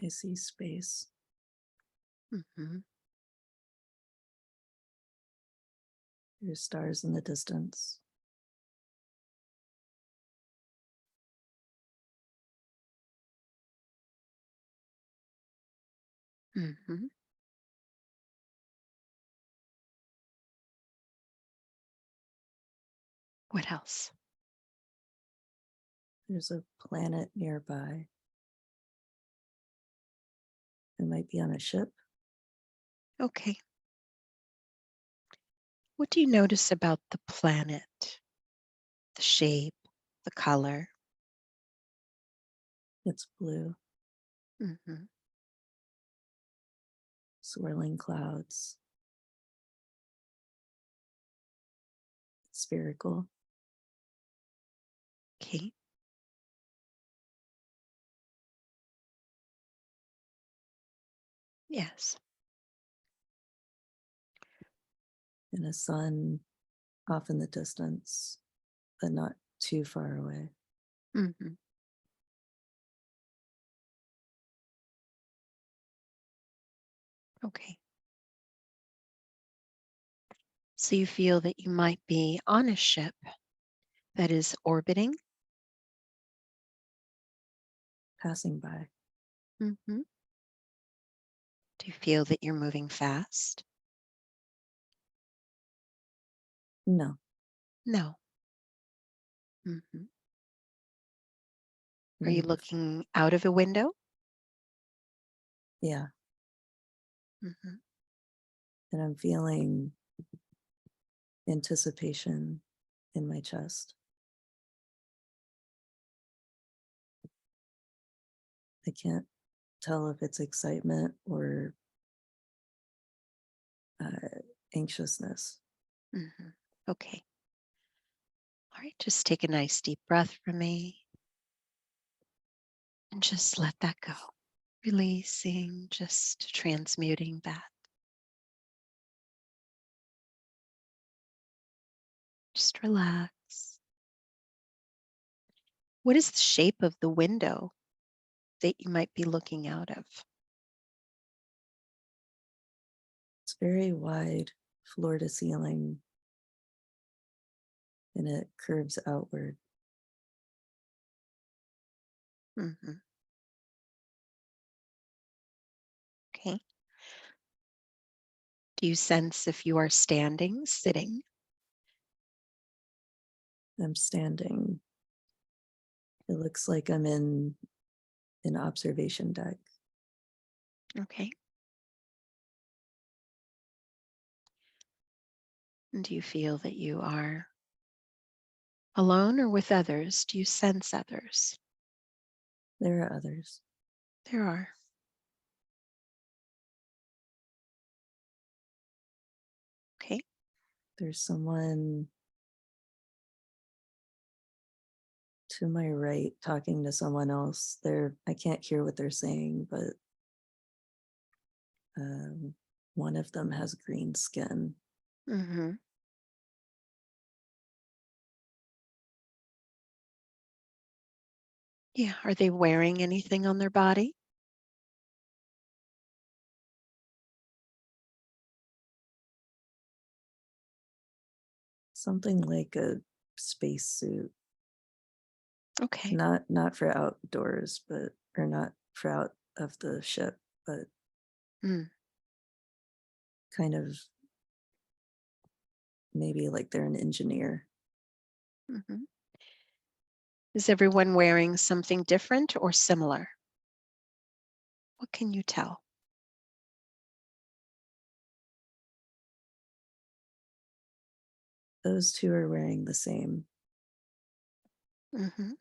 I see space. Mm-hmm. There's stars in the distance. Mm-hmm. What else? There's a planet nearby. It might be on a ship. Okay. What do you notice about the planet? The shape, the color? It's blue, Mm-hmm. swirling clouds, spherical. Okay. Yes. And a sun off in the distance, but not too far away. Mm-hmm. Okay. So you feel that you might be on a ship that is orbiting. Passing by. Mm-hmm. Do you feel that you're moving fast? No. No. Mm-hmm. Are you Mm, looking out of a window? yeah. Mm-hmm. And I'm feeling anticipation in my chest. I can't tell if it's excitement or uh, anxiousness. Mm-hmm. Okay. All right. Just take a nice deep breath from me and just let that go. Releasing, just transmuting that. Just relax. What is the shape of the window that you might be looking out of? It's very wide, floor to ceiling, and it curves outward. Mm-hmm. Okay. Do you sense if you are standing, sitting? I'm standing. It looks like I'm in an observation deck. Okay. And do you feel that you are alone or with others? Do you sense others? There are others. There are. Okay. There's someone to my right talking to someone else. I can't hear what they're saying, but um, one of them has green skin. Mm-hmm. Yeah. Are they wearing anything on their body? Something like a spacesuit, Okay. not for outdoors, but or not for out of the ship, but Mm. kind of maybe like they're an engineer. Mm-hmm. Is everyone wearing something different or similar? What can you tell? Those two are wearing the same. Mm-hmm.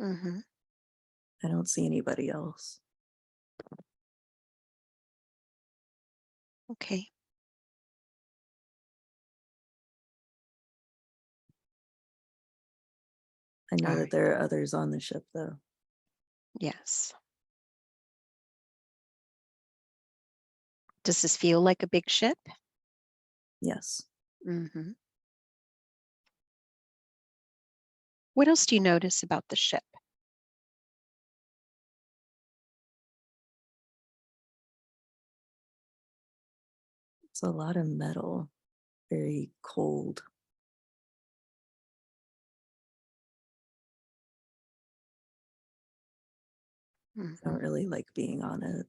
Mm-hmm. I don't see anybody else. Okay. I All know that right. there are others on the ship, though. Yes. Does this feel like a big ship? Yes. Mm-hmm. What else do you notice about the ship? It's a lot of metal, very cold. I don't Mhm. really like being on it.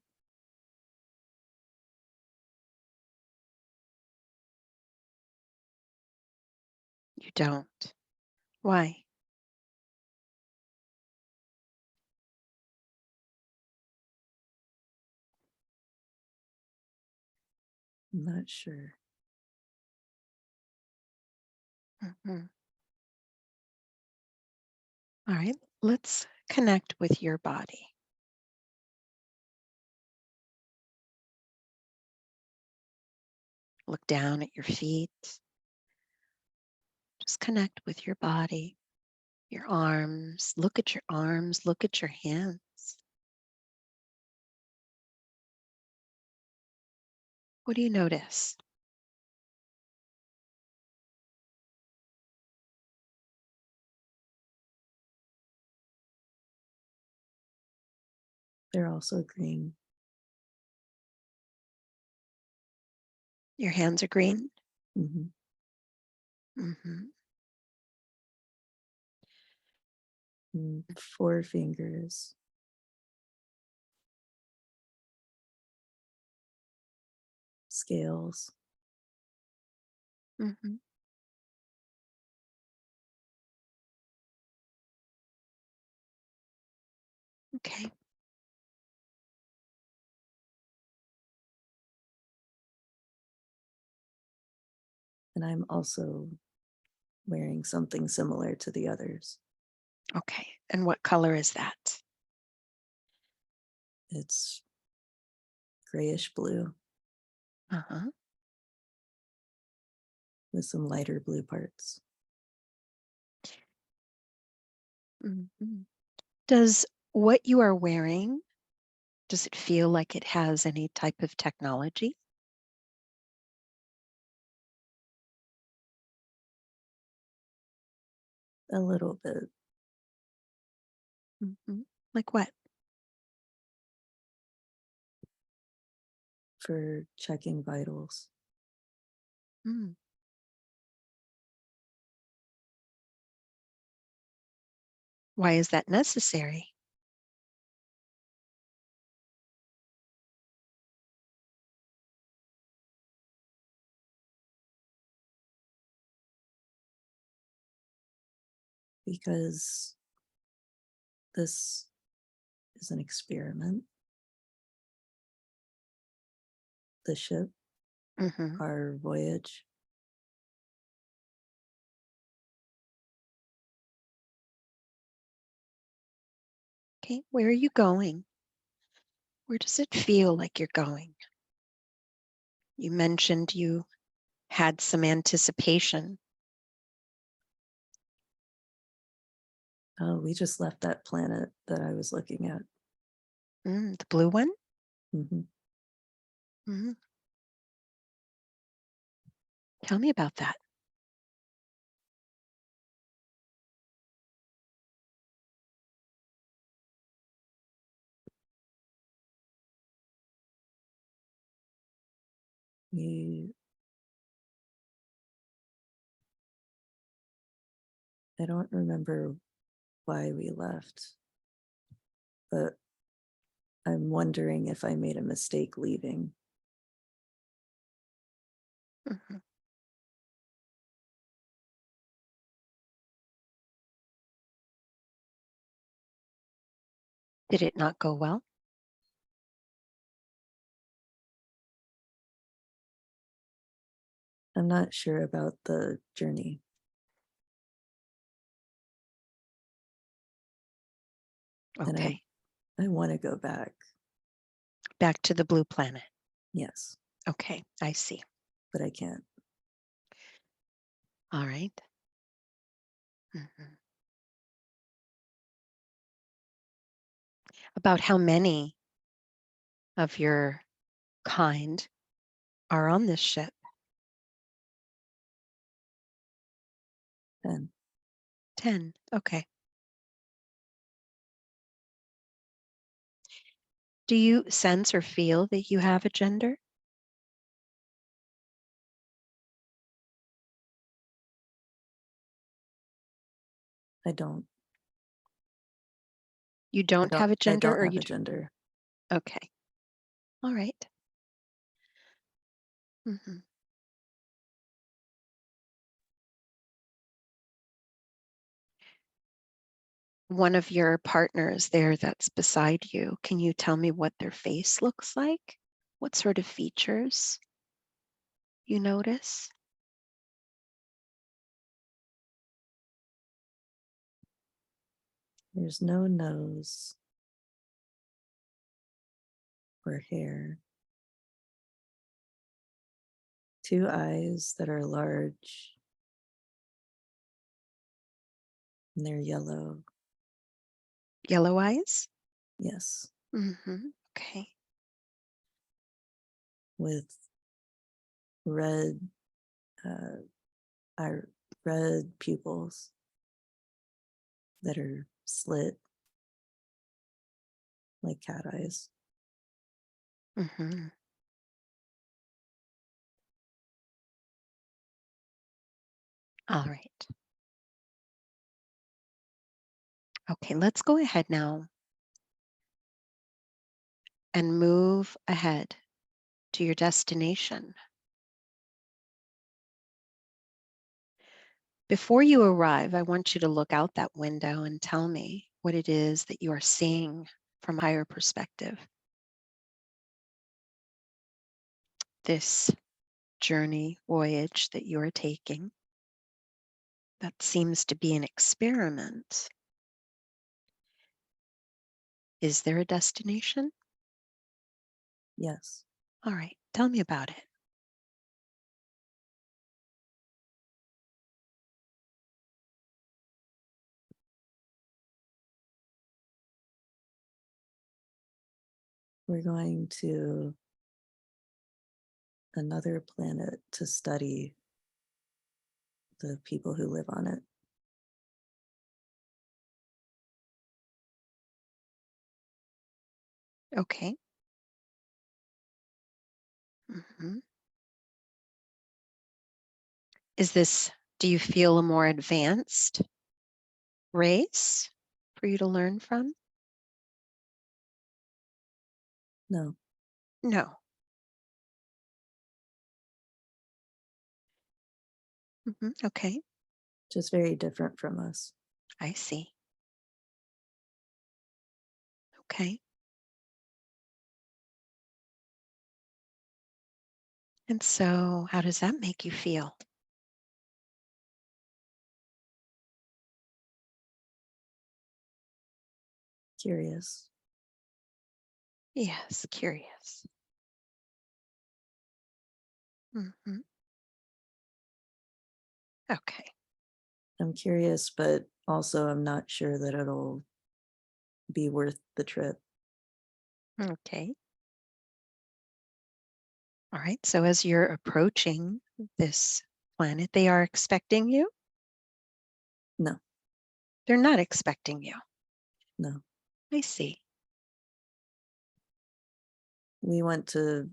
You don't. Why? I'm not sure. Mhm. All right, let's connect with your body. Look down at your feet. Just connect with your body, your arms. Look at your arms, look at your hands. What do you notice? They're also green. Your hands are green. Hmm. Hmm. Four fingers, scales. Hmm. Okay. And I'm also wearing something similar to the others. Okay. And what color is that? It's grayish blue Uh-huh. with some lighter blue parts. Hmm. Does what you are wearing, does it feel like it has any type of technology? A little bit Hmm. Like what? for checking vitals Mm. Why is that necessary? because this is an experiment. The ship, Hmm. our voyage, Okay. Where are you going? Where does it feel like you're going? You mentioned you had some anticipation. we just left that planet that I was looking at. The blue one? Hmm. Hmm. Tell me about that. We, I don't remember why we left, but I'm wondering if I made a mistake leaving. Mhm. Did it not go well? I'm not sure about the journey, and Okay. I want to go back. Back to the blue planet. Yes, Okay, I see. but I can't. All right. Mhm. About how many of your kind are on this ship? And 10. Okay. Do you sense or feel that you have a gender? I don't. You don't have a I gender, don't or have you a gender. Okay. All right. One of your partners there that's beside you, can you tell me what their face looks like? What sort of features you notice? There's no nose or hair. 2 eyes that are large and they're yellow. Yellow eyes? Yes. Okay. With red, red pupils that are slit like cat eyes. All right. Okay, let's go ahead now and move ahead to your destination. Before you arrive, I want you to look out that window and tell me what it is that you are seeing from a higher perspective. This journey, voyage that you are taking, that seems to be an experiment. Is there a destination? Yes. All right, tell me about it. We're going to another planet to study the people who live on it. Okay. Do you feel a more advanced race for you to learn from? No. No. Okay. Just very different from us. I see. Okay. And so, how does that make you feel? Curious. Yes, curious. Okay. I'm curious, but also I'm not sure that it'll be worth the trip. Okay. All right. So as you're approaching this planet, they are expecting you? No. They're not expecting you. No. I see. We went to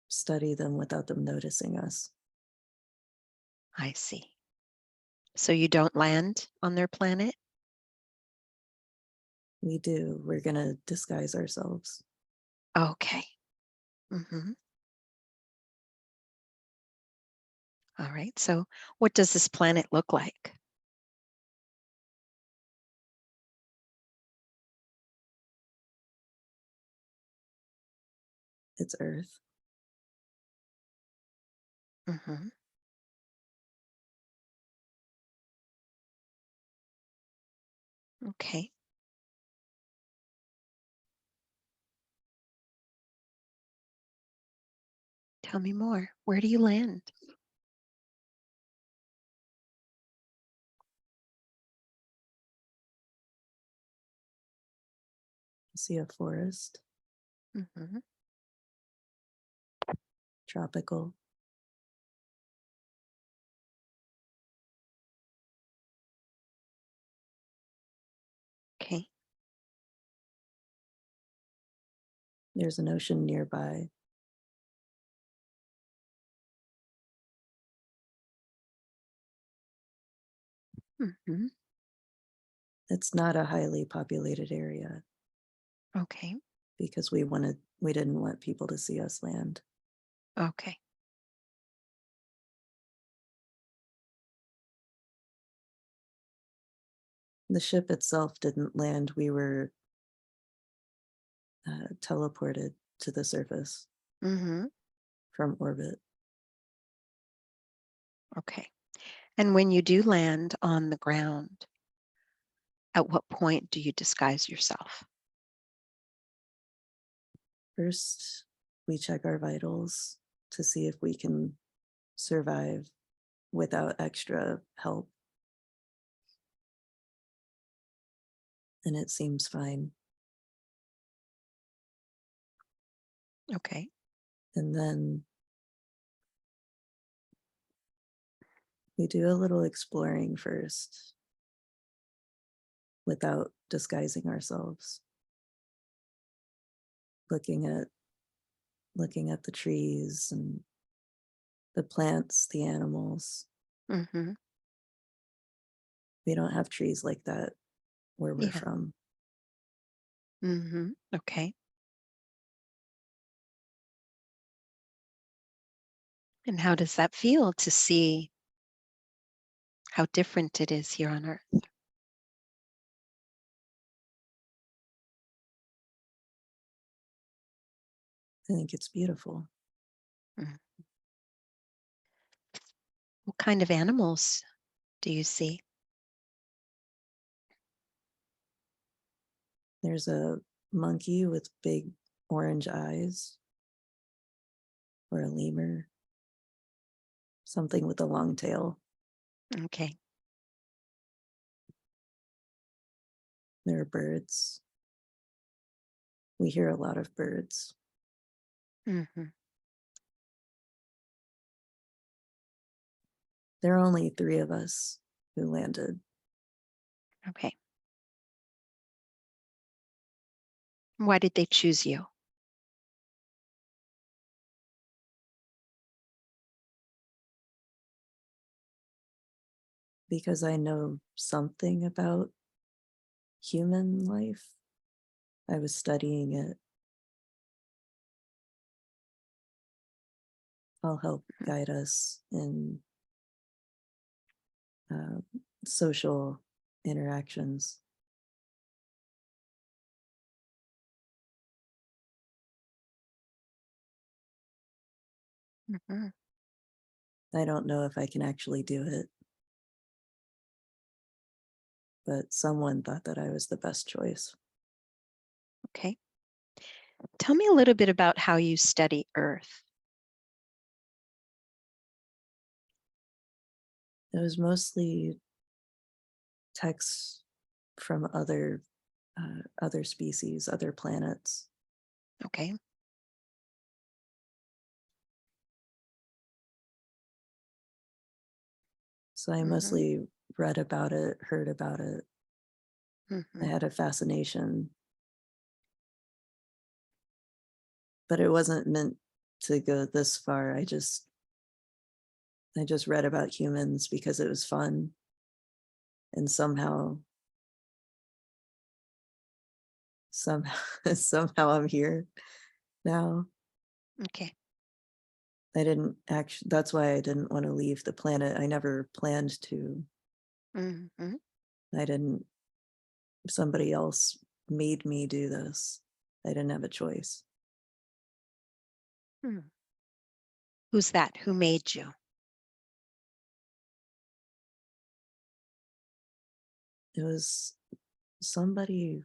study them without them noticing us. I see. So you don't land on their planet? We do. We're going to disguise ourselves. Okay. All right. So what does this planet look like? It's Earth. Okay. Tell me more. Where do you land? I see a forest. Tropical. Okay. There's an ocean nearby. It's not a highly populated area Okay. because we didn't want people to see us land. Okay. The ship itself didn't land. We were teleported to the surface Mm-hmm. from orbit. Okay. And when you do land on the ground, at what point do you disguise yourself? First, we check our vitals to see if we can survive without extra help. And it seems fine. Okay. And then we do a little exploring first without disguising ourselves. Looking at the trees and the plants, the animals. Mm-hmm. We don't have trees like that where we're Yeah. from. Mm-hmm. Okay. And how does that feel to see how different it is here on Earth? I think it's beautiful. Mm. What kind of animals do you see? There's a monkey with big orange eyes, or a lemur, something with a long tail. Okay. There are birds. We hear a lot of birds. Mm-hmm. There are only 3 of us who landed Okay. Why did they choose you? because I know something about human life. I was studying it. I'll help guide us in uh, social interactions. Mm-hmm. I don't know if I can actually do it, but someone thought that I was the best choice. Okay. Tell me a little bit about how you study Earth. It was mostly texts from other species, other planets. Okay. So I Mm-hmm. mostly read about it, heard about it. I Mm-hmm. had a fascination, but it wasn't meant to go this far. I just read about humans because it was fun, and somehow somehow I'm here now. Okay. I didn't actually That's why I didn't want to leave the planet. I never planned to. Mm-hmm. I didn't Somebody else made me do this. I didn't have a choice. Hmm. Who's that? Who made you? It was somebody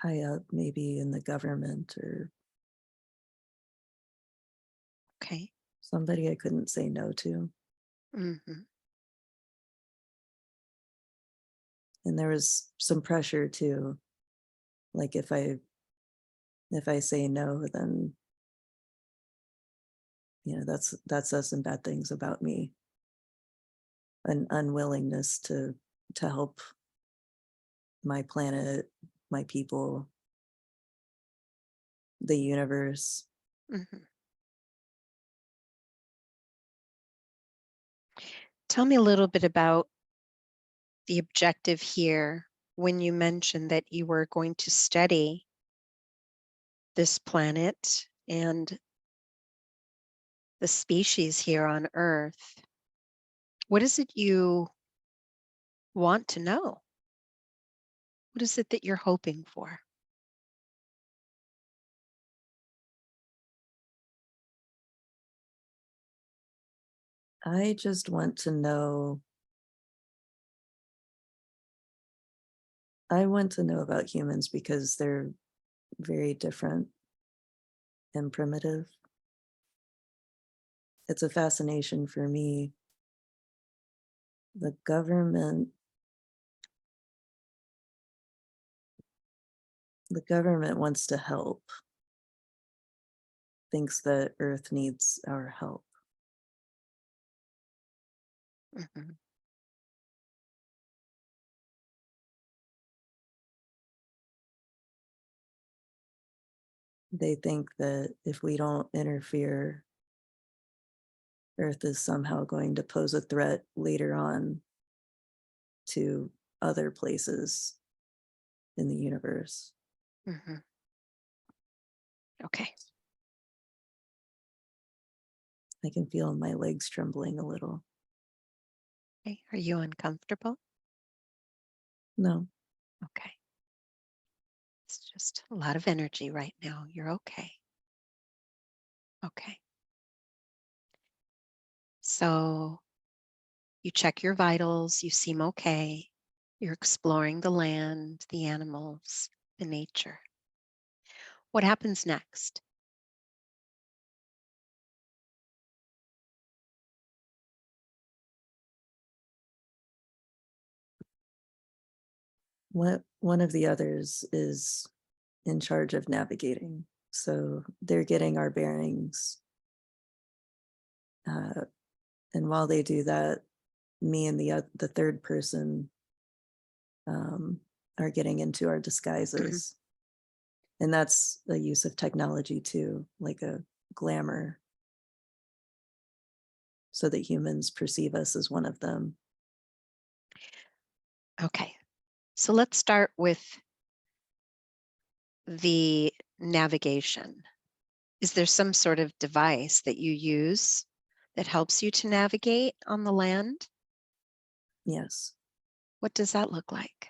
high up, maybe in the government, or Okay. somebody I couldn't say no to. Mm-hmm. And there was some pressure too. Like if I say no, then that says some bad things about me. An unwillingness to help my planet, my people, the universe. Mm-hmm. Tell me a little bit about the objective here when you mentioned that you were going to study this planet and the species here on Earth. What is it you want to know? What is it that you're hoping for? I just want to know. I want to know about humans because they're very different and primitive. It's a fascination for me. The government the government wants to help, thinks that Earth needs our help. Mhm. They think that if we don't interfere, Earth is somehow going to pose a threat later on to other places in the universe. Mhm. Okay. I can feel my legs trembling a little. Okay. Are you uncomfortable? No, Okay. It's just a lot of energy right now. You're okay. Okay. So you check your vitals, you seem okay. You're exploring the land, the animals, the nature. What happens next? what one of the others is in charge of navigating. So they're getting our bearings. Uh, and while they do that, me and the third person um, are getting into our Mhm. disguises. And that's the use of technology too, like a glamour, so that humans perceive us as one of them. Okay. So let's start with the navigation. Is there some sort of device that you use that helps you to navigate on the land? Yes, What does that look like?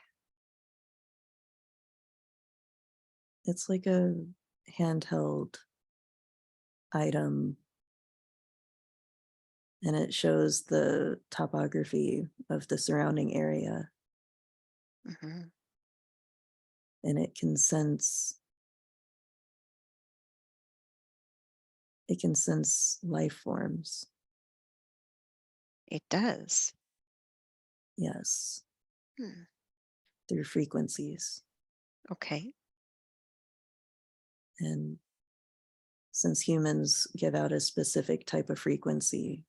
it's like a handheld item, and it shows the topography of the surrounding area, Mhm. and it can sense life forms. It does. Yes, Hmm. through frequencies. Okay. And since humans give out a specific type of frequency,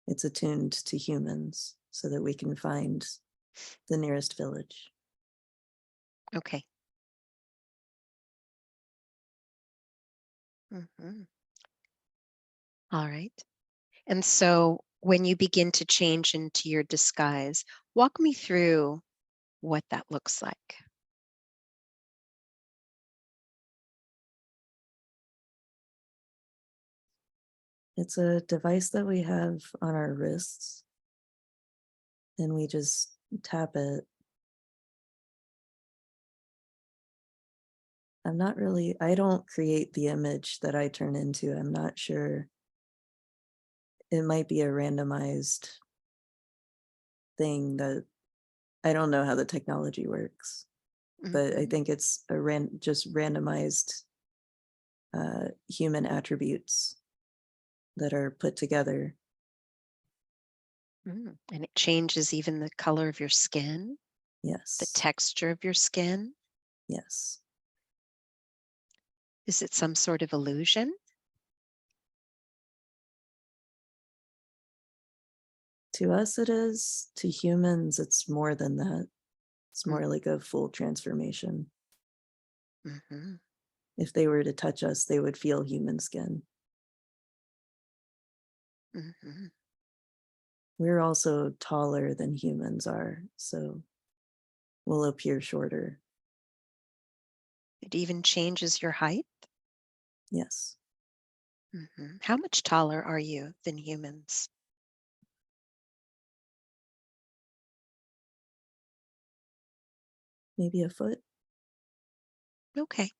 it's attuned to humans so that we can find the nearest village. Okay. Mhm. All right. And so when you begin to change into your disguise, walk me through what that looks like. It's a device that we have on our wrists, and we just tap it. I don't create the image that I turn into. I'm not sure. It might be a randomized thing that I don't know how the technology works, but I Mhm. think it's just randomized human attributes that are put together. And it changes even the color of your skin, the Yes, texture of your skin. yes. Is it some sort of illusion? To us, it is. To humans, it's more than that. It's more like a full transformation. Mm-hmm. If they were to touch us, they would feel human skin. Mm-hmm. we're also taller than humans are, so we'll appear shorter. It even changes your height. Yes, How much taller are you than humans? maybe a foot, Okay.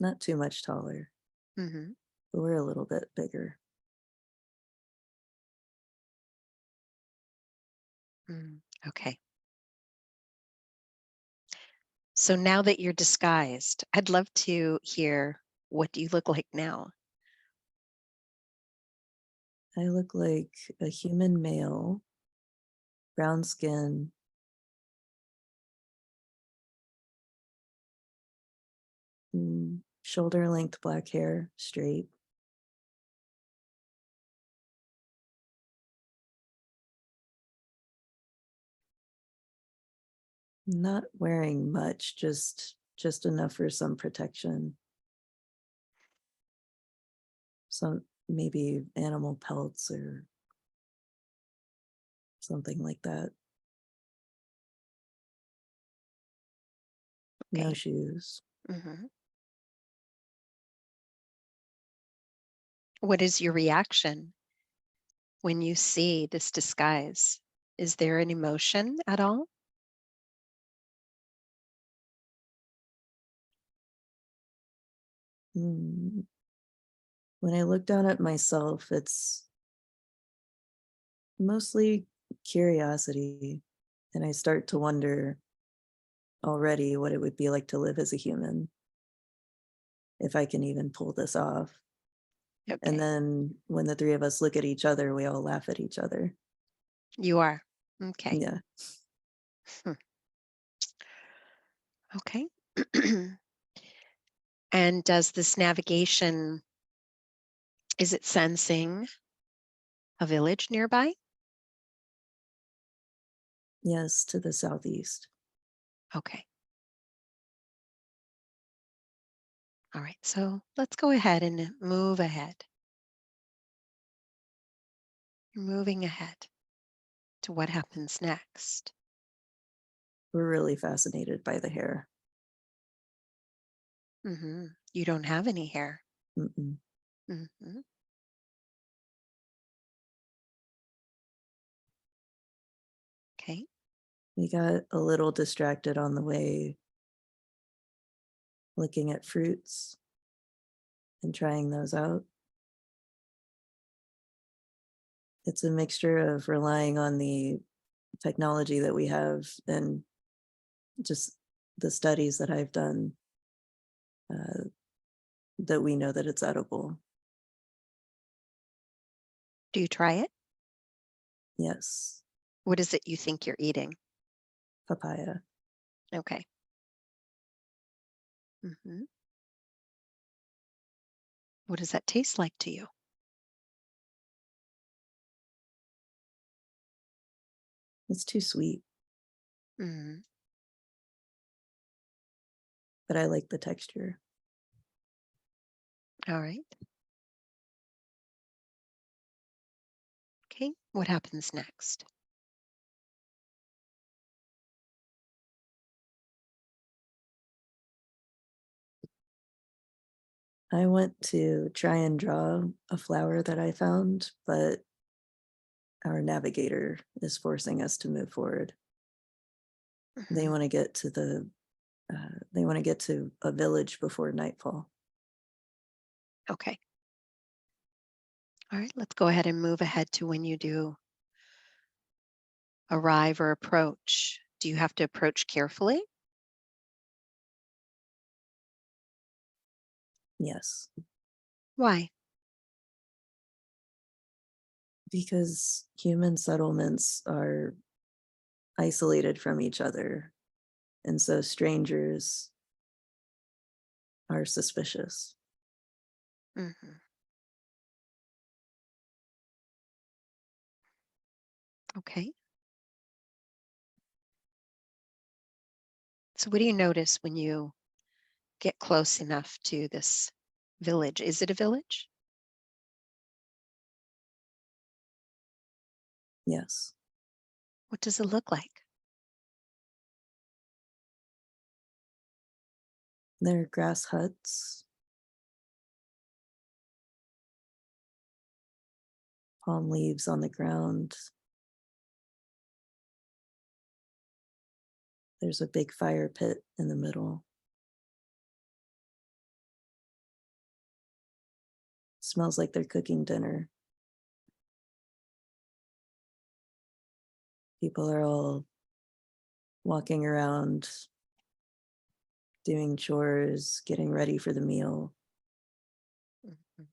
not too much taller, hmm but we're a little bit bigger. Okay. So now that you're disguised, I'd love to hear, what do you look like now? I look like a human male, brown skin, shoulder length black hair, straight. Not wearing much, just enough for some protection. Some maybe animal pelts or something like that. No Okay. shoes. hmm What is your reaction when you see this disguise? Is there an emotion at all? Mm. When I look down at myself, it's mostly curiosity, and I start to wonder already what it would be like to live as a human, if I can even pull this off. And Okay. then when the three of us look at each other, we all laugh at each other. You are. Okay. Yeah. Hmm. Okay. And does this navigation, is it sensing a village nearby? Yes, to the southeast. Okay. All right. So let's go ahead and move ahead. You're moving ahead to what happens next. We're really fascinated by the hair. You don't have any hair. Mm-mm. hmm Okay. We got a little distracted on the way looking at fruits and trying those out. It's a mixture of relying on the technology that we have and just the studies that I've done uh, that we know that it's edible. Do you try it? Yes, What is it you think you're eating? papaya. Okay. hmm What does that taste like to you? It's too sweet, Mm, but I like the texture. all right. Okay. What happens next? I went to try and draw a flower that I found, but our navigator is forcing us to move forward. They hmm want to get to they want to get to a village before nightfall. Okay. All right. Let's go ahead and move ahead to when you do arrive or approach. Do you have to approach carefully? Yes, Why? because human settlements are isolated from each other, and so strangers are suspicious. hmm Okay. So, what do you notice when you get close enough to this village? Is it a village? Yes. What does it look like? They're grass huts, palm leaves on the ground. There's a big fire pit in the middle. Smells like they're cooking dinner. People are all walking around, doing chores, getting ready for the meal. Mhm.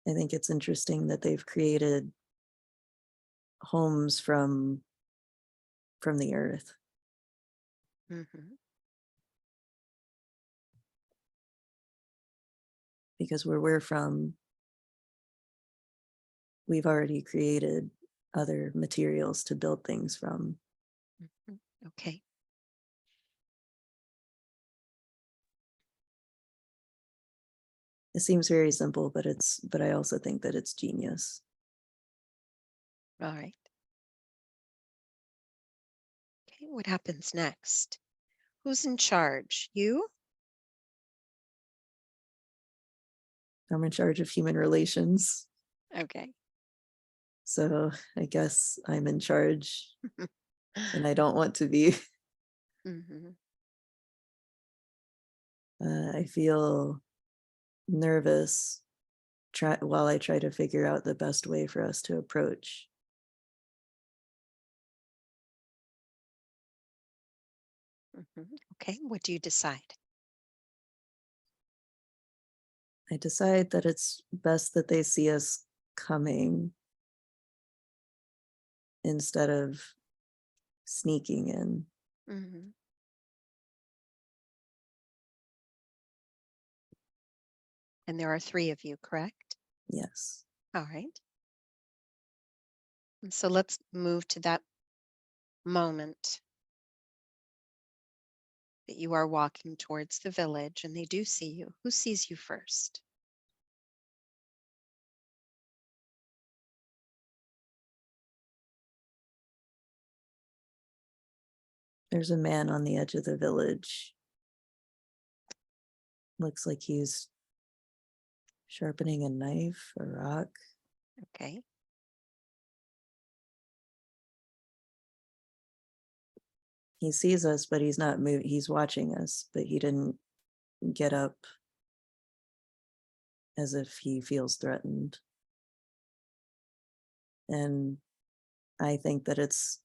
I think it's interesting that they've created homes from the earth, Mhm. because where we're from, we've already created other materials to build things from. Mhm. Okay. It seems very simple, but I also think that it's genius. All right. Okay. What happens next? Who's in charge? You? I'm in charge of human relations, Okay. so I guess I'm in charge and I don't want to be. Mhm. I feel nervous while I try to figure out the best way for us to approach. Mhm. Okay. What do you decide? I decide that it's best that they see us coming instead of sneaking in. Mhm. And there are three of you, correct? Yes. All right. And so let's move to that moment that you are walking towards the village and they do see you. Who sees you first? There's a man on the edge of the village. Looks like he's sharpening a knife, a rock. Okay. He sees us, but he's not moving. He's watching us, but he didn't get up as if he feels threatened. And I think that it's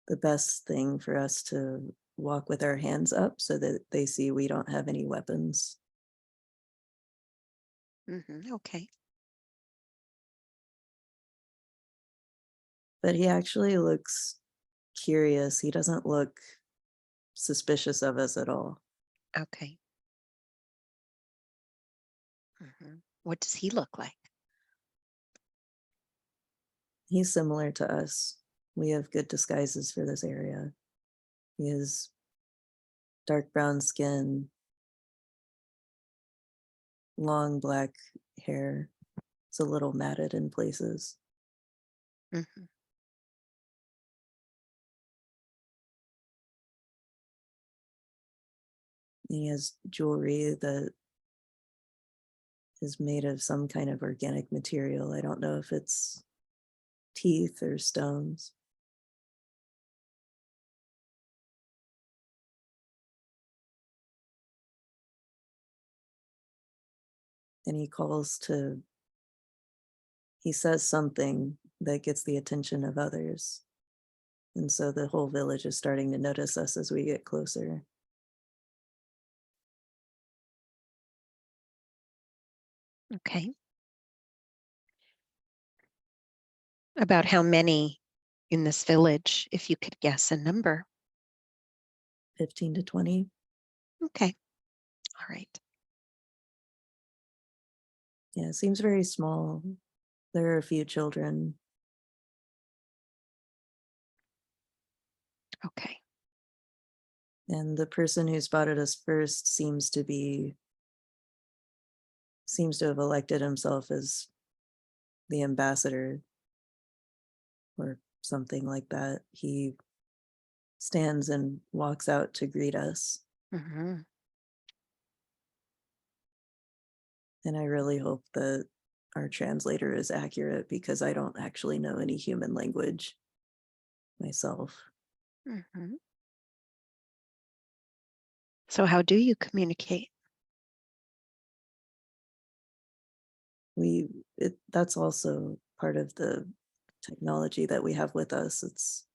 the best thing for us to walk with our hands up so that they see we don't have any weapons. Okay. But he actually looks curious. He doesn't look suspicious of us at all. Okay. What does he look like? He's similar to us. We have good disguises for this area. He has dark brown skin, long black hair. It's a little matted in places. Mhm. He has jewelry that is made of some kind of organic material. I don't know if it's teeth or stones. And he says something that gets the attention of others. And so the whole village is starting to notice us as we get closer. Okay. About how many in this village, if you could guess a number? 15 to 20. Okay. All right. Yeah, it seems very small. There are a few children. Okay. And the person who spotted us first seems to be seems to have elected himself as the ambassador or something like that. He stands and walks out to greet us. Mhm. And I really hope that our translator is accurate because I don't actually know any human language myself. Mhm. So how do you communicate? We that's also part of the technology that we have with us. It's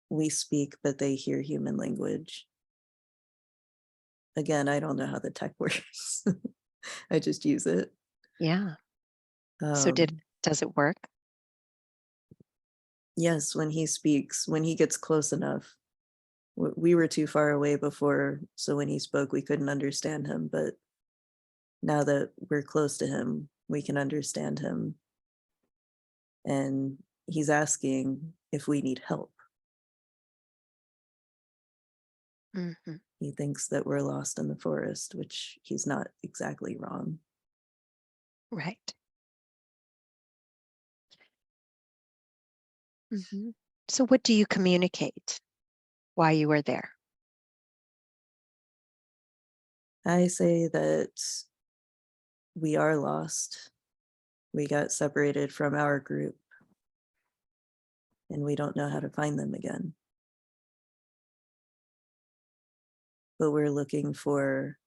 we speak, but they hear human language. Again, I don't know how the tech works. I just use it. Yeah. So Um, does it work? yes, when he speaks, when he gets close enough, we were too far away before, so when he spoke, we couldn't understand him. But now that we're close to him, we can understand him. And he's asking if we need help. Mhm. He thinks that we're lost in the forest, which he's not exactly wrong. Right. Mhm. So what do you communicate while you were there? I say that we are lost. We got separated from our group and we don't know how to find them again. But we're looking for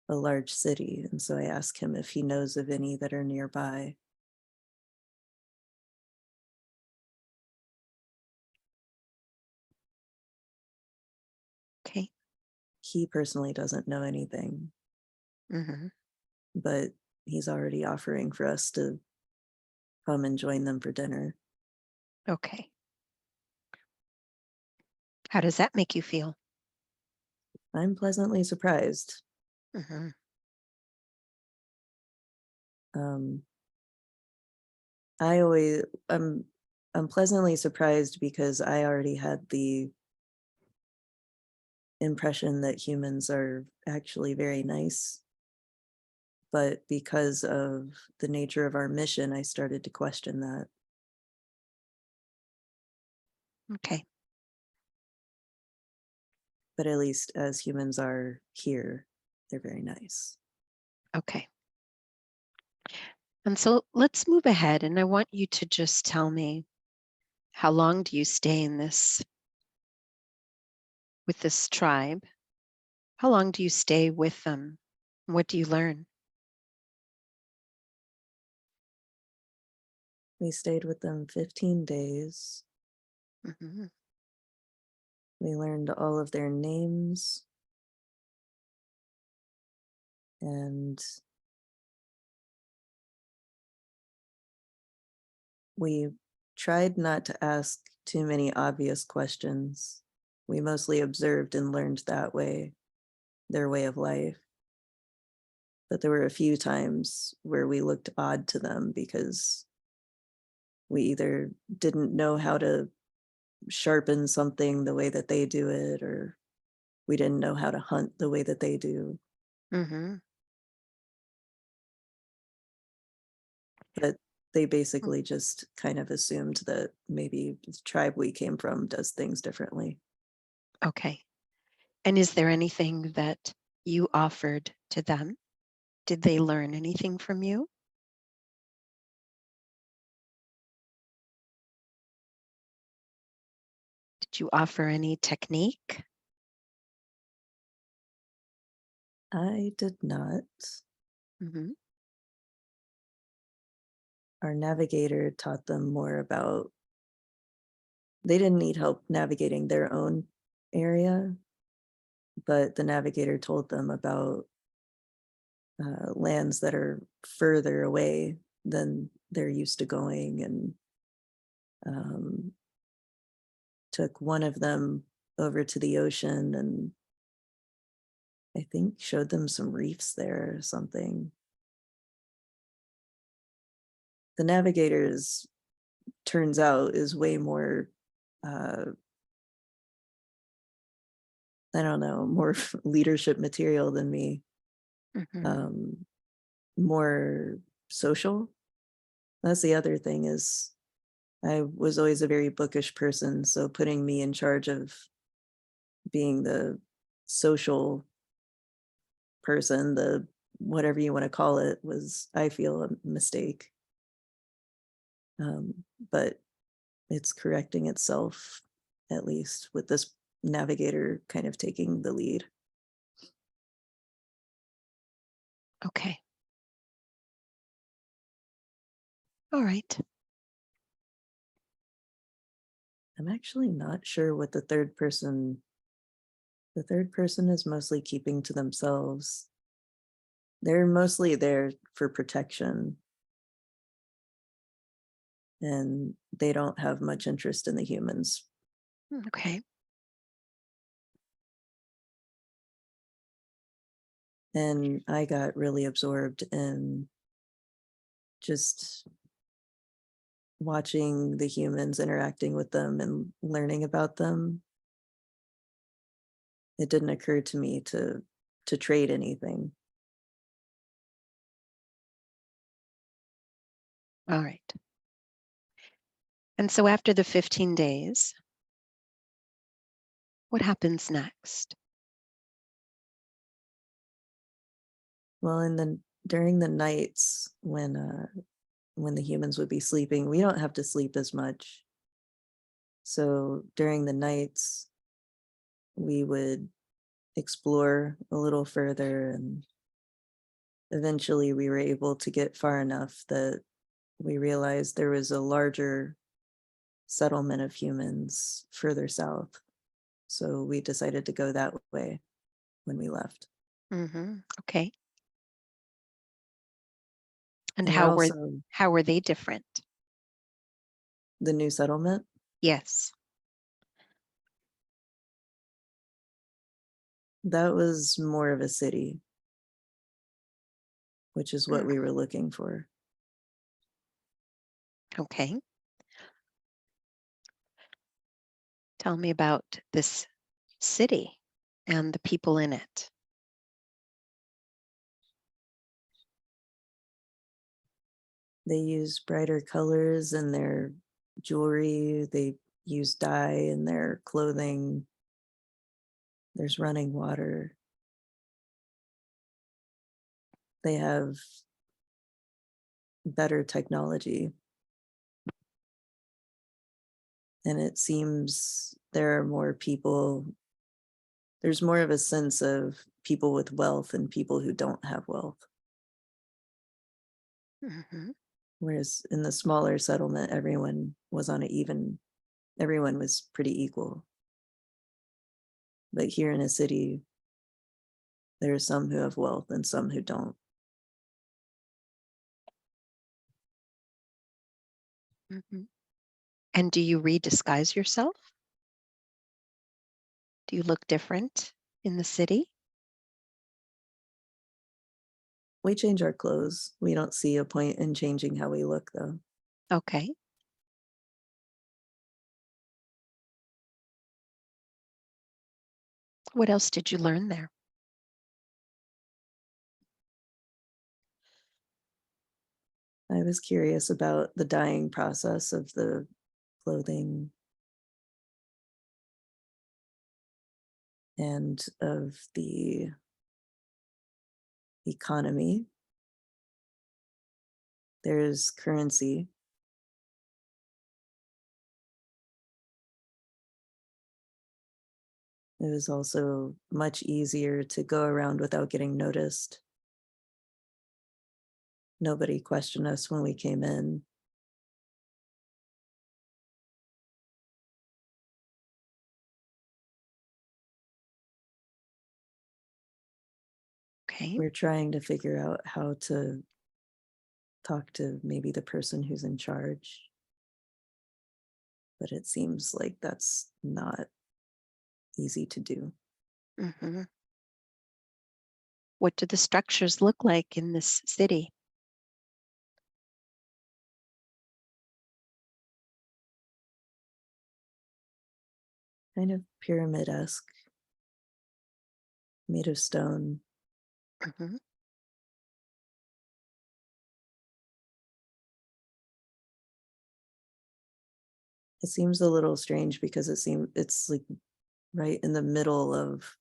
a large city. And so I ask him if he knows of any that are nearby. Okay. He personally doesn't know anything, Mhm. but he's already offering for us to come and join them for dinner. Okay. How does that make you feel? I'm pleasantly surprised. Mhm. Um, I always I'm pleasantly surprised because I already had the impression that humans are actually very nice, but because of the nature of our mission, I started to question that. Okay. But at least as humans are here, they're very nice. Okay. And so let's move ahead and I want you to just tell me, how long do you stay in this with this tribe? How long do you stay with them? What do you learn? We stayed with them 15 days. Mhm. We learned all of their names and we tried not to ask too many obvious questions. We mostly observed and learned that way, their way of life. But there were a few times where we looked odd to them because we either didn't know how to sharpen something the way that they do it, or we didn't know how to hunt the way that they do. Mhm. But they basically just kind of assumed that maybe the tribe we came from does things differently. Okay. And is there anything that you offered to them? Did they learn anything from you? Did you offer any technique? I did not. Mhm. Our navigator taught them more about, they didn't need help navigating their own area, but the navigator told them about lands that are further away than they're used to going, and um, took one of them over to the ocean and I think showed them some reefs there or something. The navigator is, turns out, is way more uh, I don't know, more leadership material than me, Mhm. um, more social. That's the other thing is I was always a very bookish person, so putting me in charge of being the social person, the whatever you want to call it, was, I feel, a mistake. Um, but it's correcting itself, at least with this navigator kind of taking the lead. Okay. All right. I'm actually not sure what the third person is mostly keeping to themselves. They're mostly there for protection, and they don't have much interest in the humans. Okay. And I got really absorbed in just watching the humans, interacting with them and learning about them. It didn't occur to me to trade anything. All right. And so after the 15 days, what happens next? Well, and then during the nights when the humans would be sleeping, we don't have to sleep as much. So during the nights, we would explore a little further, and eventually we were able to get far enough that we realized there was a larger settlement of humans further south. So we decided to go that way when we left. Okay. And And we're also how were they different? the new settlement, Yes. that was more of a city, which is what Mm, we were looking for. okay. Tell me about this city and the people in it. They use brighter colors in their jewelry, they use dye in their clothing, there's running water. They have better technology, and it seems there are more people, there's more of a sense of people with wealth and people who don't have wealth. Mhm. Whereas in the smaller settlement, everyone was pretty equal. But here in a city, there are some who have wealth and some who don't. Mhm. And do you redisguise yourself? Do you look different in the city? We change our clothes. We don't see a point in changing how we look, though. Okay. What else did you learn there? I was curious about the dyeing process of the clothing and of the economy. There's currency. It was also much easier to go around without getting noticed. Nobody questioned us when we came in. Okay. We're trying to figure out how to talk to maybe the person who's in charge, but it seems like that's not easy to do. Mhm. What do the structures look like in this city? Kind of pyramid esque. made of stone. Mhm. It seems a little strange because it's like right in the middle of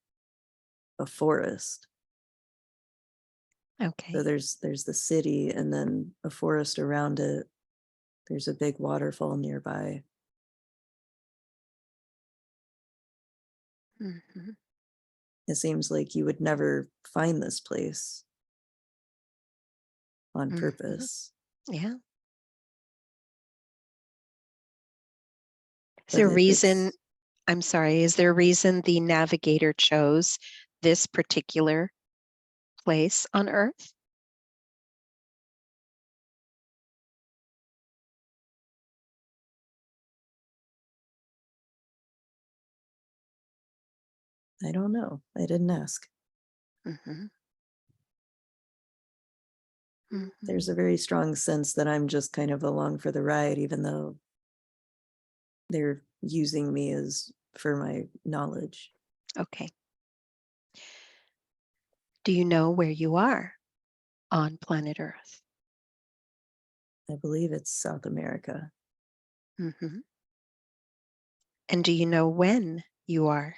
a forest. So Okay. there's the city and then a forest around it. There's a big waterfall nearby. Mhm. It seems like you would never find this place on Mhm. purpose, Yeah. Is but there a if reason, it's I'm sorry, is there a reason the navigator chose this particular place on Earth? I don't know. I didn't ask. Mhm. Mhm. There's a very strong sense that I'm just kind of along for the ride, even though they're using me as for my knowledge. Okay. Do you know where you are on planet Earth? I believe it's South America. Mhm. And do you know when you are?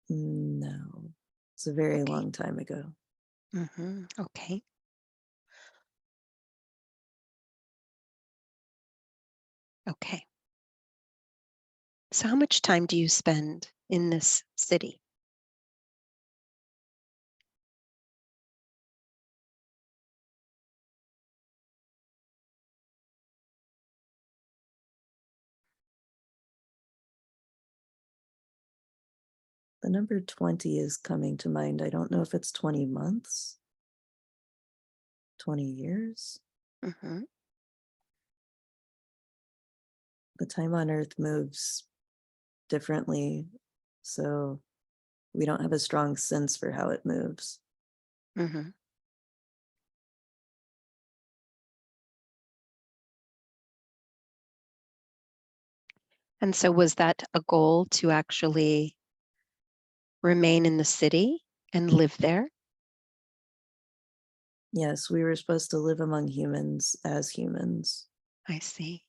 No, it's a very Okay. long time ago. Okay. Okay. So how much time do you spend in this city? The number 20 is coming to mind. I don't know if it's 20 months, 20 years. Mhm. The time on Earth moves differently, so we don't have a strong sense for how it moves. Mhm. And so was that a goal to actually remain in the city and live there? Yes, we were supposed to live among humans as humans. I see.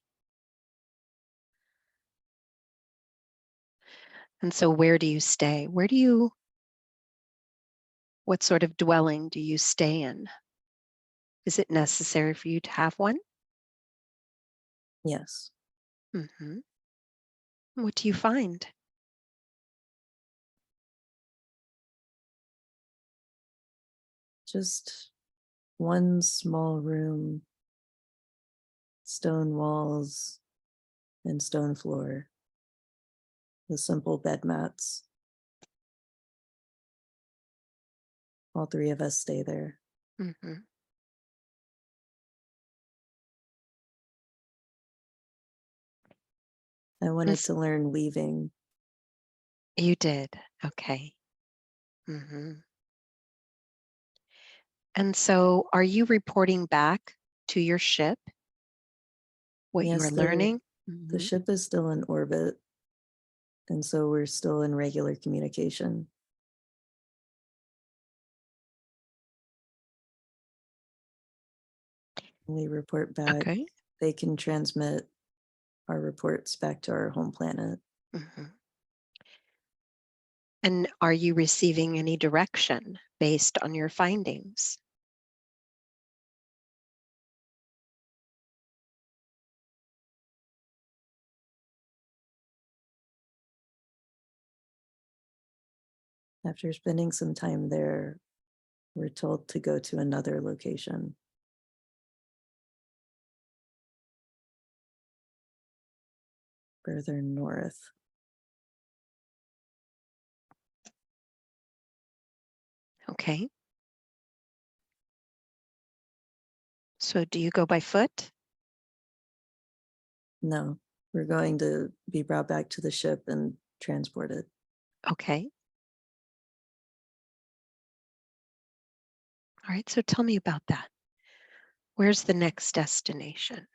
And so where do you stay? What sort of dwelling do you stay in? Is it necessary for you to have one? Yes, Mhm. What do you find? just one small room, stone walls, and stone floor, with simple bed mats. All three of us stay there. Mhm. I And wanted to learn weaving. you did. Okay. Mhm. And so are you reporting back to your ship what you Yes, are the learning? the Mhm. ship is still in orbit, and so we're still in regular communication. When we report back, Okay. they can transmit our reports back to our home planet. Mhm. And are you receiving any direction based on your findings? After spending some time there, we're told to go to another location further north. Okay. So do you go by foot? No, we're going to be brought back to the ship and transported. Okay. All right. So tell me about that. Where's the next destination?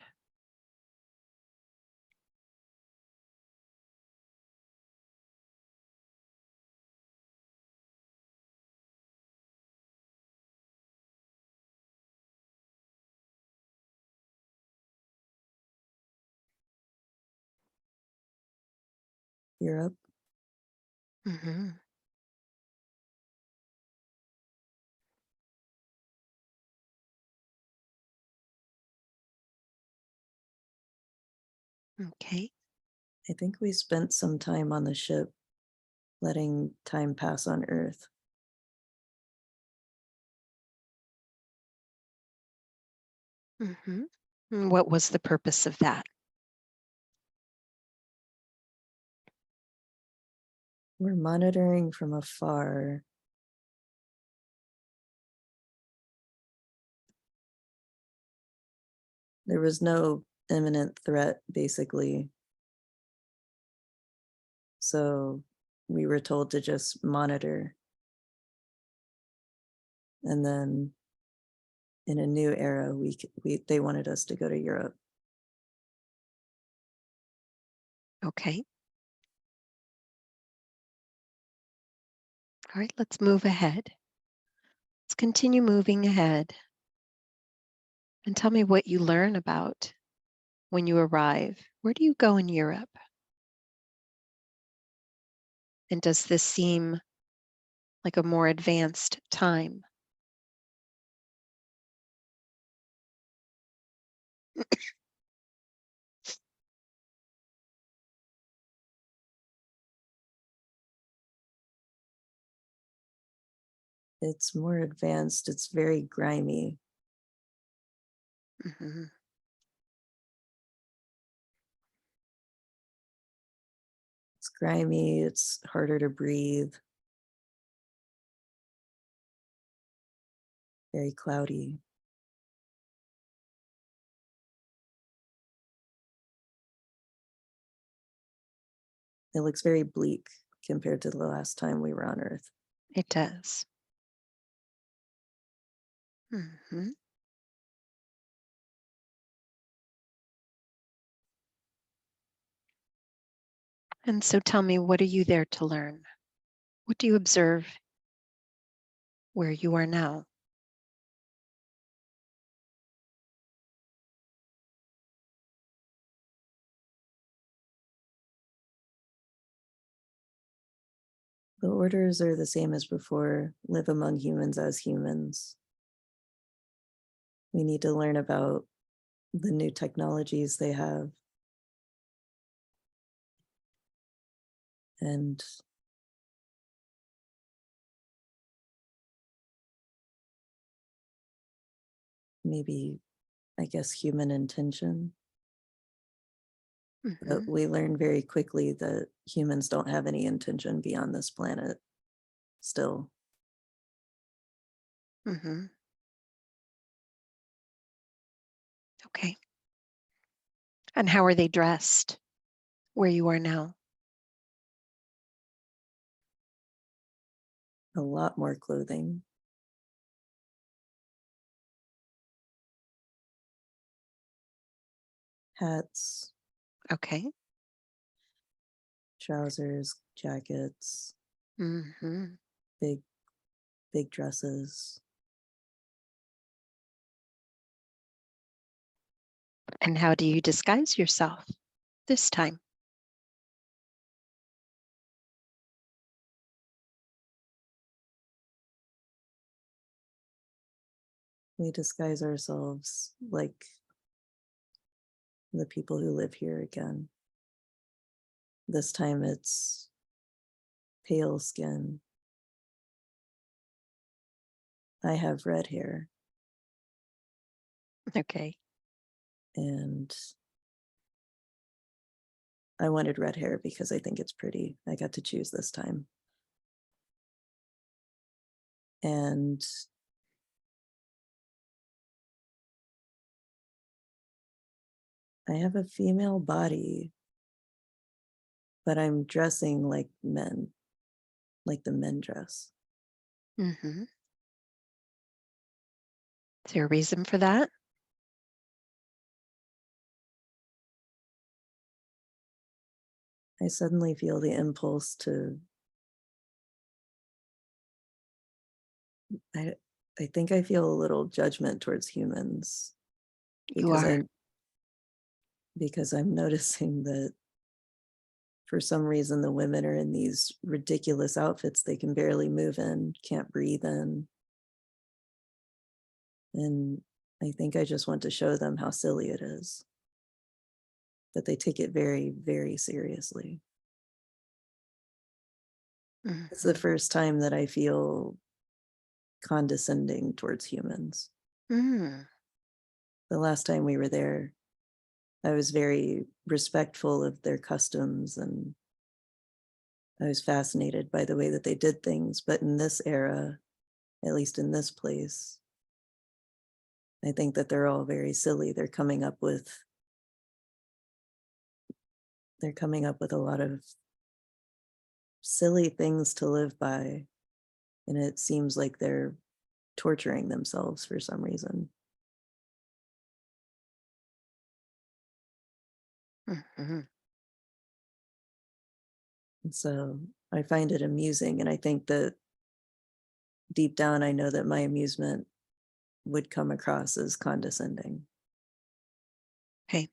Europe. Hmm. Okay. I think we spent some time on the ship letting time pass on Earth. Hmm. What was the purpose of that? We're monitoring from afar. There was no imminent threat, basically. So we were told to just monitor. And then in a new era, they wanted us to go to Europe. Okay. All right, let's move ahead. Let's continue moving ahead and tell me what you learn about when you arrive. Where do you go in Europe? And does this seem like a more advanced time? It's more advanced. It's very grimy. Hmm. It's grimy. It's harder to breathe. Very cloudy. It looks very bleak compared to the last time we were on Earth. It does. Hmm. And so tell me, what are you there to learn? What do you observe where you are now? The orders are the same as before: live among humans as humans. We need to learn about the new technologies they have and maybe, I guess, human intention. But Hmm. we learn very quickly that humans don't have any intention beyond this planet still. Hmm. Okay. And how are they dressed where you are now? A lot more clothing, hats, Okay. trousers, jackets, Hmm. big, big dresses. And how do you disguise yourself this time? We disguise ourselves like the people who live here again. This time it's pale skin. I have red hair, Okay. and I wanted red hair because I think it's pretty. I got to choose this time. And I have a female body, but I'm dressing like men, like the men dress. Hmm. Is there a reason for that? I suddenly feel the impulse to, I, I think I feel a little judgment towards humans You because are. I because I'm noticing that for some reason, the women are in these ridiculous outfits they can barely move in, can't breathe in. And I think I just want to show them how silly it is, that they take it very, very seriously. It's the Mhm. first time that I feel condescending towards humans. Mm. The last time we were there, I was very respectful of their customs and I was fascinated by the way that they did things. But in this era, at least in this place, I think that they're all very silly. They're coming up with a lot of silly things to live by. And it seems like they're torturing themselves for some reason. Mhm. And so I find it amusing. And I think that deep down, I know that my amusement would come across as condescending. Okay.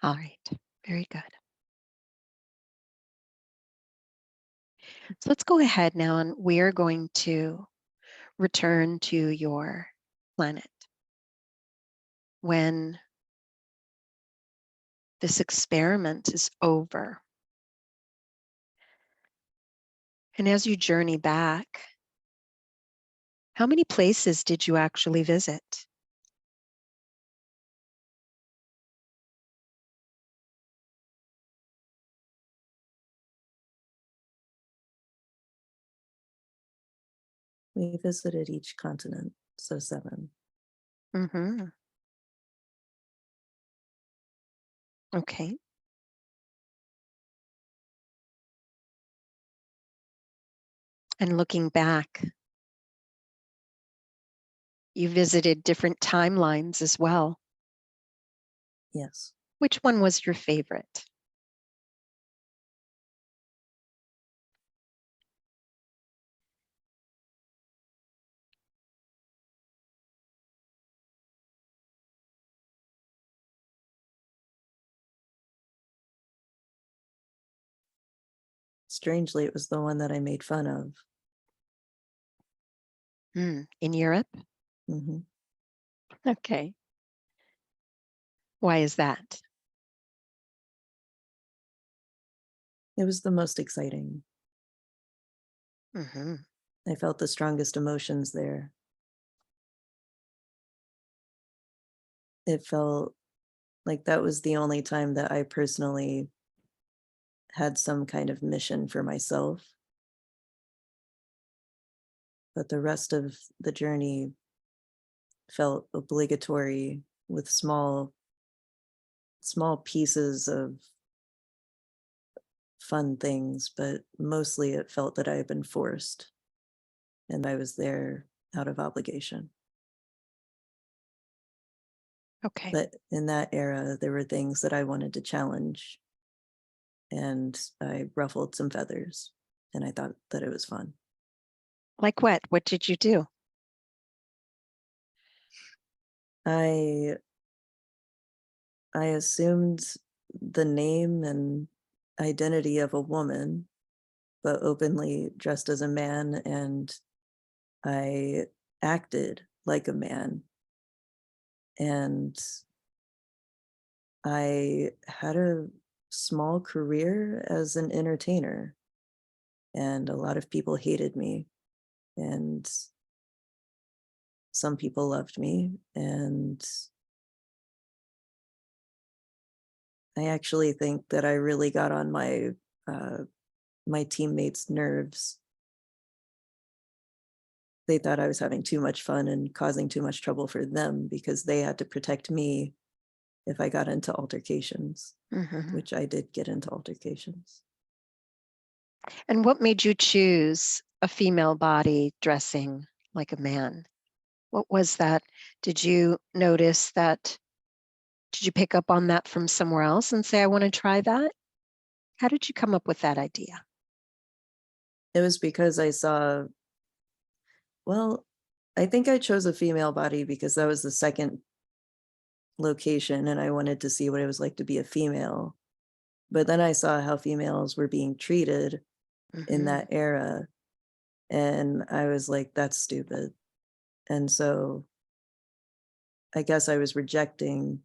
All right. Very good. So let's go ahead now and we're going to return to your planet when this experiment is over. And as you journey back, how many places did you actually visit? We visited each continent, so 7. Mm-hmm. Okay. And looking back, you visited different timelines as well. Yes. Which one was your favorite? Strangely, it was the one that I made fun of. In Europe? Hmm. Okay. Why is that? It was the most exciting. Mm-hmm. I felt the strongest emotions there. It felt like that was the only time that I personally had some kind of mission for myself. But the rest of the journey felt obligatory with small pieces of fun things, but mostly it felt that I had been forced and I was there out of obligation. Okay. But in that era, there were things that I wanted to challenge, and I ruffled some feathers, and I thought that it was fun. Like what? What did you do? I I assumed the name and identity of a woman, but openly dressed as a man, and I acted like a man. And I had a small career as an entertainer, and a lot of people hated me, and some people loved me. And I actually think that I really got on uh, my teammates' nerves. They thought I was having too much fun and causing too much trouble for them because they had to protect me if I got into altercations, Mm-hmm. which I did get into altercations. And what made you choose a female body dressing like a man? What was that? Did you notice that? Did you pick up on that from somewhere else and say, I want to try that? How did you come up with that idea? It was because I saw, well, I think I chose a female body because that was the second location and I wanted to see what it was like to be a female. But then I saw how females were being treated in Hmm. that era, and I was like, that's stupid. And so I guess I was rejecting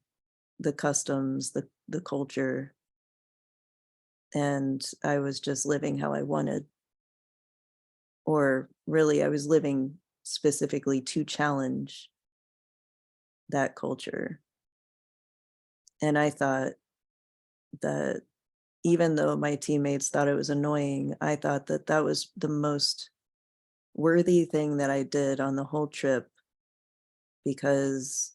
the customs, the culture, and I was just living how I wanted. Or really, I was living specifically to challenge that culture. And I thought that even though my teammates thought it was annoying, I thought that that was the most worthy thing that I did on the whole trip because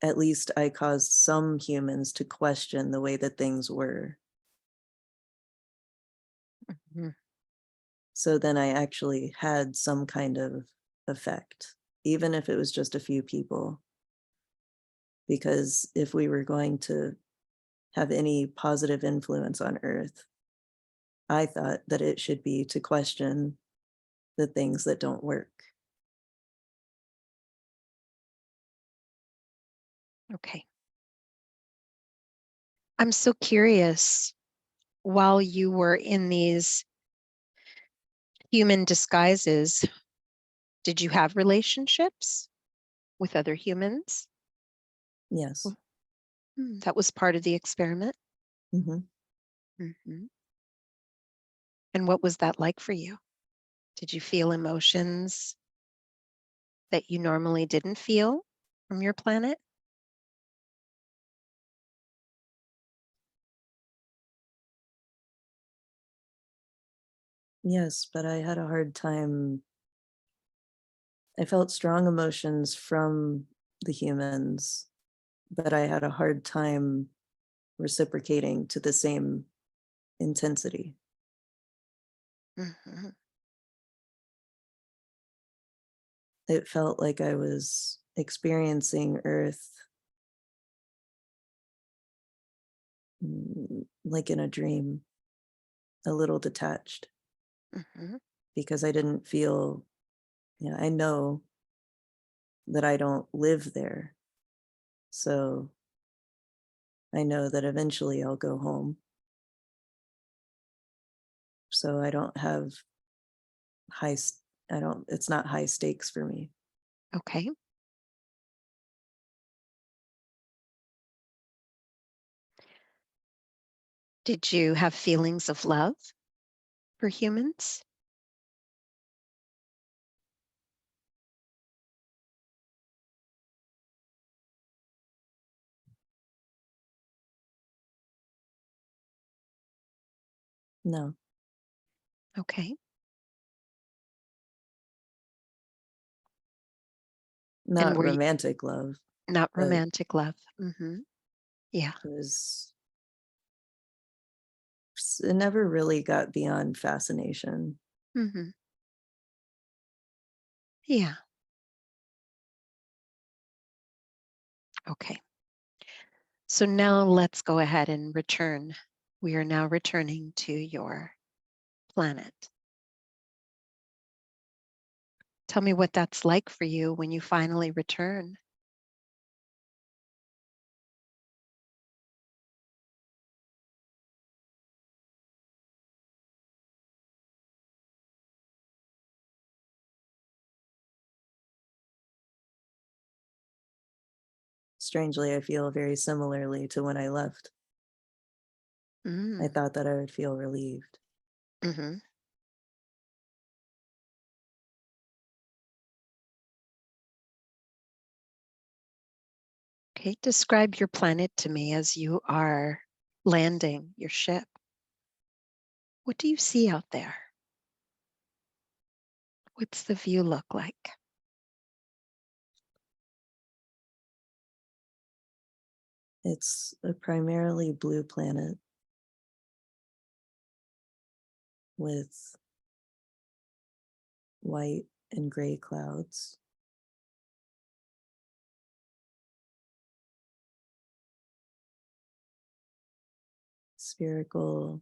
at least I caused some humans to question the way that things were. Hmm. So then I actually had some kind of effect, even if it was just a few people. Because if we were going to have any positive influence on Earth, I thought that it should be to question the things that don't work. Okay. I'm so curious, while you were in these human disguises, did you have relationships with other humans? Yes. That was part of the experiment. Hmm. Hmm. And what was that like for you? Did you feel emotions that you normally didn't feel from your planet? Yes, but I had a hard time. I felt strong emotions from the humans, but I had a hard time reciprocating to the same intensity. Hmm. It felt like I was experiencing Earth like in a dream, a little detached, Hmm. because I didn't feel, I know that I don't live there. So I know that eventually I'll go home. So I don't have high, I don't, it's not high stakes for me. Okay. Did you have feelings of love for humans? No, Okay. And not were you romantic love, not but romantic love? Yeah. it was, it never really got beyond fascination. Hmm. Yeah. Okay. So now let's go ahead and return. We are now returning to your planet. Tell me what that's like for you when you finally return. Strangely, I feel very similarly to when I left. I Mm. thought that I would feel relieved. Hmm. Okay, describe your planet to me as you are landing your ship. What do you see out there? What's the view look like? It's a primarily blue planet with white and gray clouds. Spherical.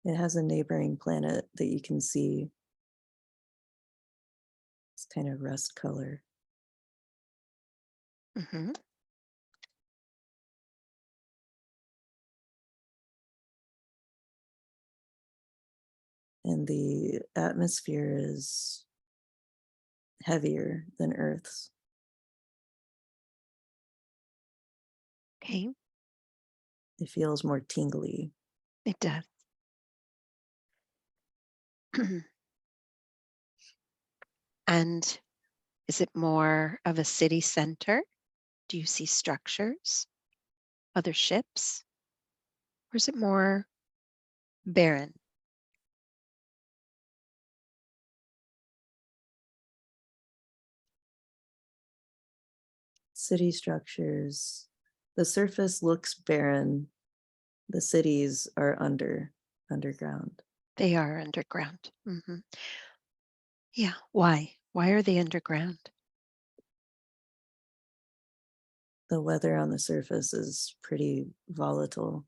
It has a neighboring planet that you can see. It's kind of rust color. Mm-hmm. And the atmosphere is heavier than Earth's. Okay. It feels more tingly. It does. And is it more of a city center? Do you see structures, other ships? Or is it more barren? City structures. The surface looks barren. The cities are underground. They are underground. Mm-hmm. Yeah. Why? Why are they underground? The weather on the surface is pretty volatile,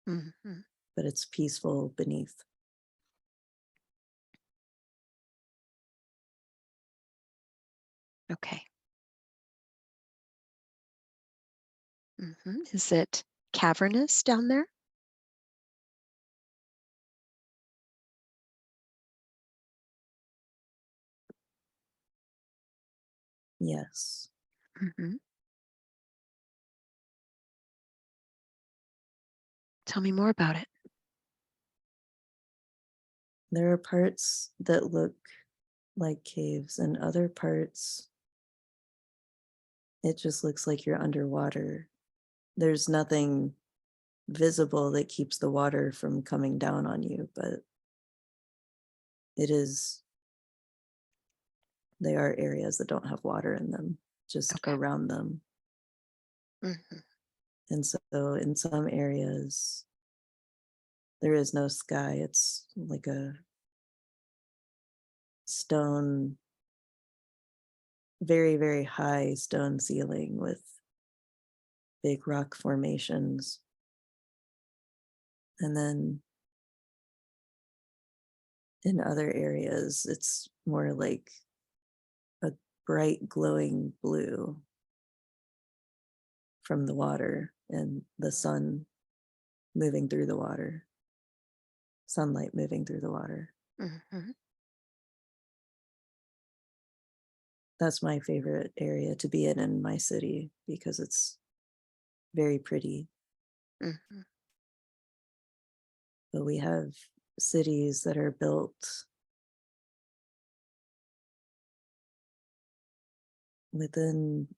Mm-hmm. but it's peaceful beneath. Okay. Mm-hmm. Is it cavernous down there? Yes. Mm-hmm. Tell me more about it. There are parts that look like caves, and other parts, it just looks like you're underwater. There's nothing visible that keeps the water from coming down on you, but it is, they are areas that don't have water in them, just Okay. around them. Mm-hmm. And so in some areas, there is no sky. It's like a stone, very, very high stone ceiling with big rock formations. And then in other areas, it's more like a bright glowing blue from the water and the sun moving through the water, sunlight moving through the water. Mm-hmm. That's my favorite area to be in my city because it's very pretty. Mm-hmm. But we have cities that are built within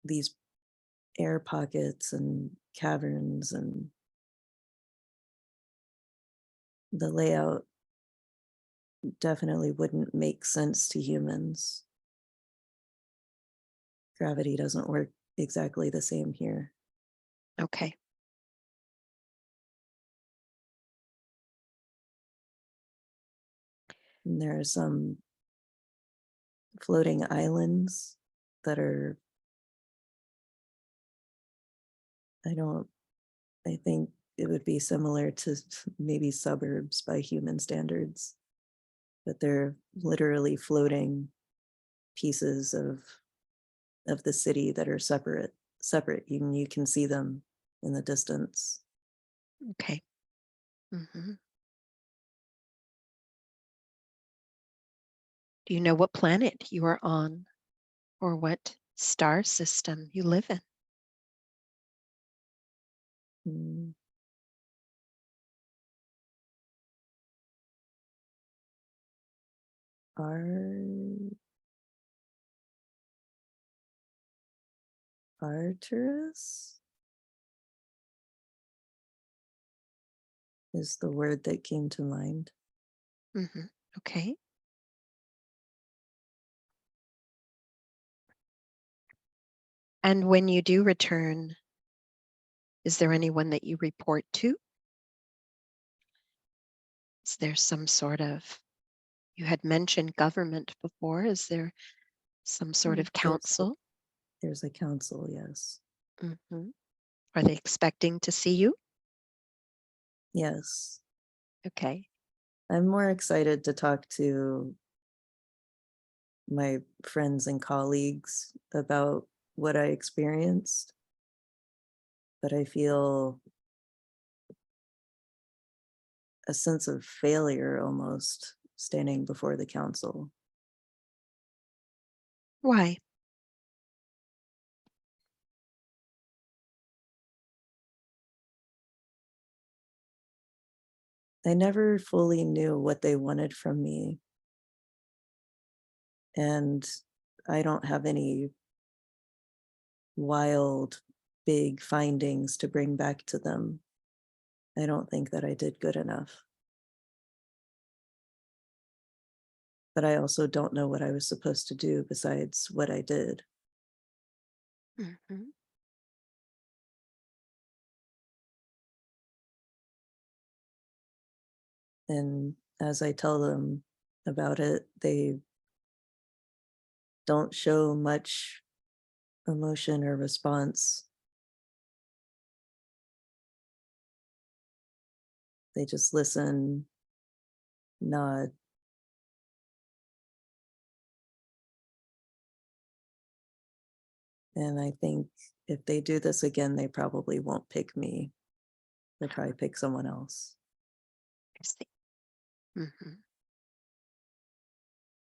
these air pockets and caverns, and the layout definitely wouldn't make sense to humans. Gravity doesn't work exactly the same here. Okay. And there are some floating islands that are, I don't, I think it would be similar to maybe suburbs by human standards, but they're literally floating pieces of the city that are separate. You can see them in the distance. Okay. Mm-hmm. Do you know what planet you are on or what star system you live in? Mm, Ar- Arcturus is the word that came to mind. Mm-hmm. Okay. And when you do return, is there anyone that you report to? Is there some sort of, you had mentioned government before, is there some sort of There's council? there's a council, yes. Mm-hmm. Are they expecting to see you? Yes. Okay. I'm more excited to talk to my friends and colleagues about what I experienced, but I feel a sense of failure almost standing before the council. Why? I never fully knew what they wanted from me, and I don't have any wild, big findings to bring back to them. I don't think that I did good enough. But I also don't know what I was supposed to do besides what I did. Mhm. And as I tell them about it, they don't show much emotion or response. They just listen, nod. And I think if they do this again, they probably won't pick me. They'll probably pick someone else. I see. Mhm.